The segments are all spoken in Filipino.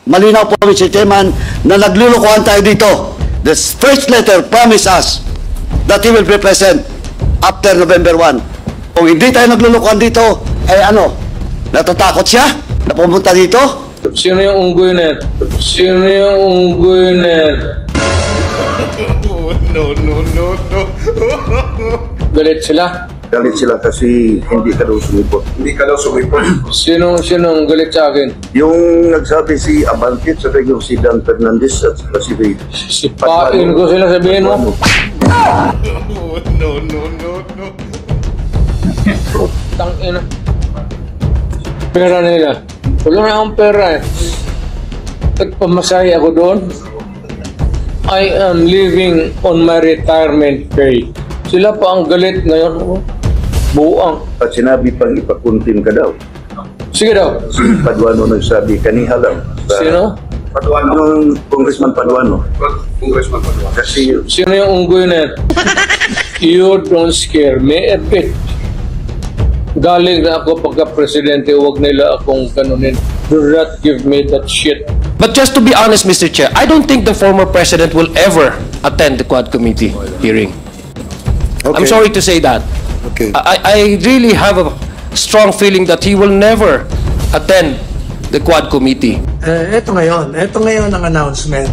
malinaw po, Mr. Chairman, na naglulukuhan tayo dito. The first letter promised us that he will be present after November 1. Kung hindi tayo naglulukuhan dito, natatakot siya na pumunta dito? Sino yung unggoy na? Sino yung unggoy na? No. Galit sila? Galit sila kasi hindi ka daw sumipot. Hindi ka daw sumipot. Sino ang galit sa akin? Yung nagsabi si Abante, saka yung si Dan Fernandez at saka si Ray. Sipain ko sila, sabihin mo. No. Tangina. Pera nila. Wala na akong pera eh. Nagpamasahe ako doon. I am living on my retirement pay. Sila pa ang galit ngayon. Buang. At sinabi pang ipakuntim ka daw. Sige daw. Si Paduano nagsabi, kaniha lang. Sino? Paduano. Yung Congressman Paduano. Congressman Paduano. Kasi Sino yung unggoy na yan? You don't scare me a bit. Galing na ako pagka-presidente, huwag nila akong ganunin. Do not give me that shit. But just to be honest, Mr. Chair, I don't think the former president will ever attend the Quad Committee hearing. Okay. I'm sorry to say that. Okay. I really have a strong feeling that he will never attend the Quad Committee. Ito ngayon ang announcement.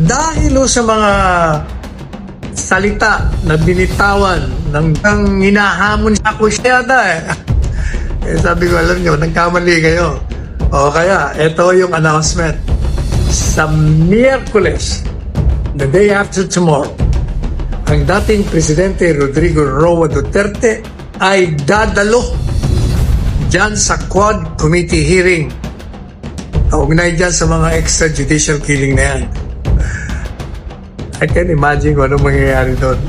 Dahil sa mga salita na binitawan ng hinahamon ako siya sabi ko, alam nyo, nagkamali kayo. O kaya, ito yung announcement. Sa Miyerkules, the day after tomorrow, ang dating Presidente Rodrigo Roa Duterte ay dadalo dyan sa Quad Committee hearing. Kaugnay dyan sa mga extrajudicial killing na yan. I can imagine kung anong mangyayari doon.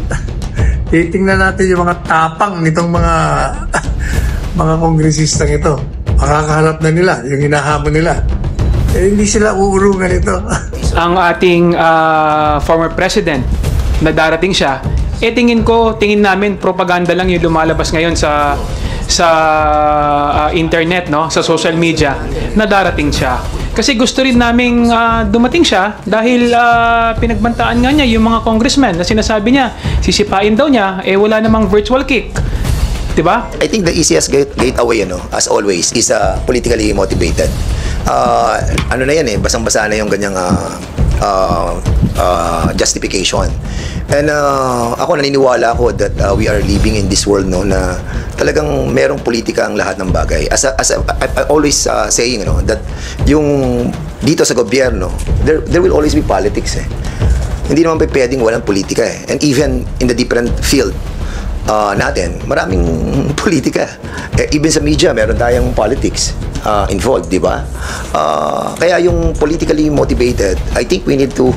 Titingnan natin yung mga tapang nitong mga kongresistang ito. Makakaharap na nila, yung hinahamon nila. Hindi sila uurungan ito. Ang ating former president na darating siya, tingin namin propaganda lang yung lumalabas ngayon sa internet, no, sa social media na darating siya. Kasi gusto rin naming dumating siya dahil pinagbantaan nga niya yung mga congressmen na sinasabi niya, sisipain daw niya, wala namang virtual kick. Diba? I think the easiest gateway, as always, is politically motivated. Ano na yan basang-basa na yung ganyang justification. And ako naniniwala ako that we are living in this world na talagang merong politika ang lahat ng bagay. As I always saying that yung dito sa gobyerno, there will always be politics Hindi naman pwedeng walang politika And even in the different field natin, maraming politika. Even sa media, meron tayong politics involved, di ba? Kaya yung politically motivated, I think we need to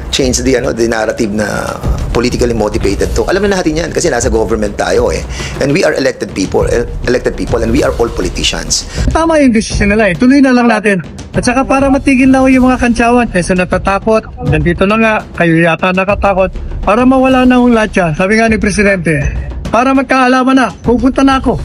change the narrative na politically motivated to. Alam na natin yan kasi nasa government tayo And we are elected people and we are all politicians. Tama yung decision nila Tuloy na lang natin. At saka para matigil na yung mga kantsawan, sa natatakot, nandito na nga, kayo yata nakatakot, para mawala na yung lahat yan. Sabi nga ni Presidente, para magkaalaman na, pupunta na ako.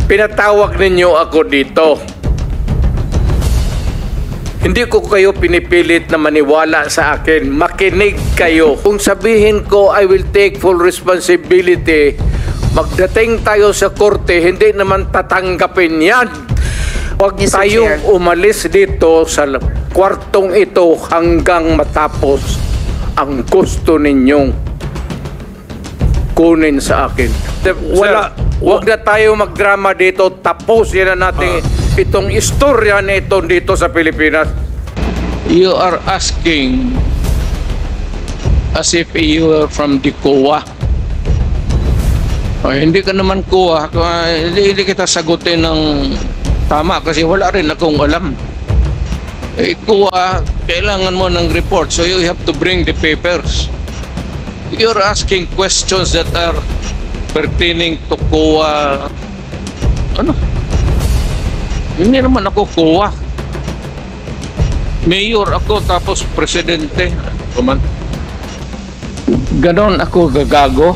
Pinatawag ninyo ako dito. Hindi ko kayo pinipilit na maniwala sa akin. Makinig kayo. Kung sabihin ko, I will take full responsibility, magdating tayo sa korte, hindi naman tatanggapin yan. Huwag tayong umalis dito sa kwartong ito hanggang matapos ang gusto ninyong kunin sa akin. Huwag na tayo magdrama dito. Tapusin na natin itong istorya na ito dito sa Pilipinas. You are asking as if you are from the COA. Hindi ka naman kuha. Hindi kita sagutin ng tama kasi wala rin akong alam. Kuha, kailangan mo ng report. So you have to bring the papers. You're asking questions that are pertaining to kuha. Ano? Hindi naman ako kuha. Mayor ako tapos presidente. Ganon ako gagago.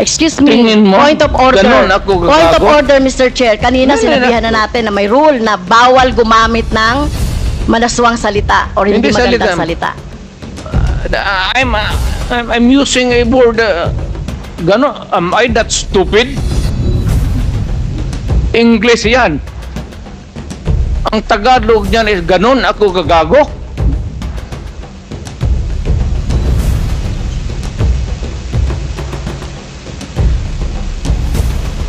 Excuse me, Tingin mo, point of order. ganun ako gagago? Point of order, Mr. Chair. Kanina sinabihan na natin na may rule na bawal gumamit ng manaswang salita or hindi magandang salita. I'm using a word. Ganon, am I that stupid? English yan. Ang Tagalog niyan is ganon ako gagago.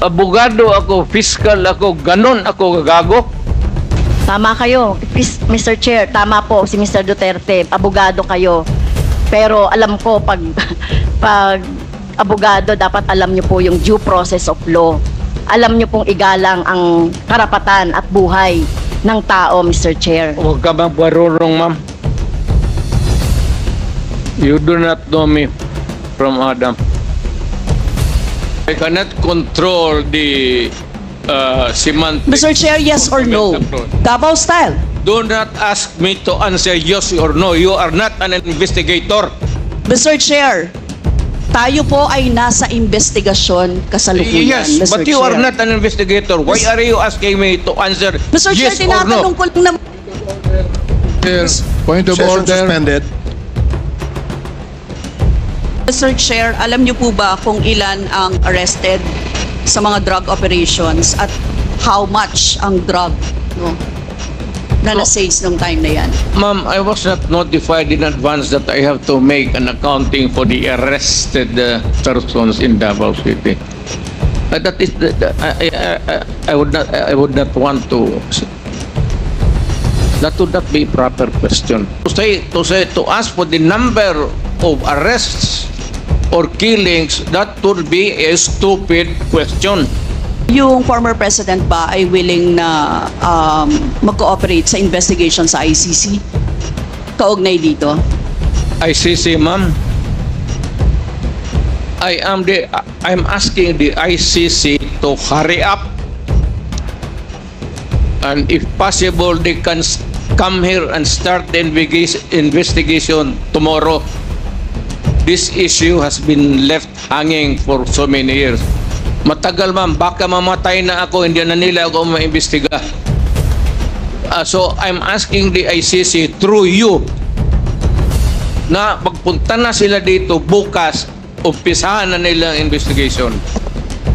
Abogado ako, fiscal ako, ganon ako gagago. Tama kayo, Mr. Chair. Tama po si Mr. Duterte. Abogado kayo. Pero alam ko, pag abogado, dapat alam nyo po yung due process of law. Alam nyo pong igalang ang karapatan at buhay ng tao, Mr. Chair. Huwag ka bang barurong, ma'am? You do not know me from Adam. I cannot control the semantics. Mr. Chair, yes or no? Davao style. Do not ask me to answer yes or no. You are not an investigator. Mr. Chair, tayo po ay nasa investigasyon kasalukuyan, Yes, Mr. but you Chair. are not an investigator. Why are you asking me to answer Mr. Chair, yes or no? tinatanong ko lang naman. Point of Session order. suspended. Mr. Chair, alam niyo po ba kung ilan ang arrested sa mga drug operations at how much ang drug, no, na na-seize nung time na yan? Ma'am, I was not notified in advance that I have to make an accounting for the arrested persons in Davao City. That is, I would not want to. That would not be a proper question. To ask for the number of arrests or killings, that would be a stupid question. Yung former president ba ay willing na mag-cooperate sa investigation sa ICC? Kaugnay dito? ICC, ma'am. I'm asking the ICC to hurry up, and if possible, they can come here and start the investigation tomorrow. This issue has been left hanging for so many years. Matagal, ma'am, baka mamatay na ako, hindi na nila ako maimbestiga. So I'm asking the ICC through you na pagpunta na sila dito bukas, umpisahan na nila ang investigation.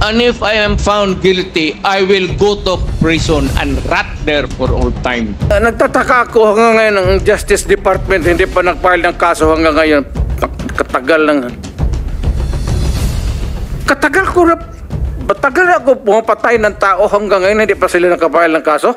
And if I am found guilty, I will go to prison and rot there for all time. Nagtataka ako hanggang ngayon ang Justice Department hindi pa nag-file ng kaso hanggang ngayon. Katagal lang. Matagal ako pumapatay ng tao hanggang ngayon hindi pa sila nakapile ng kaso.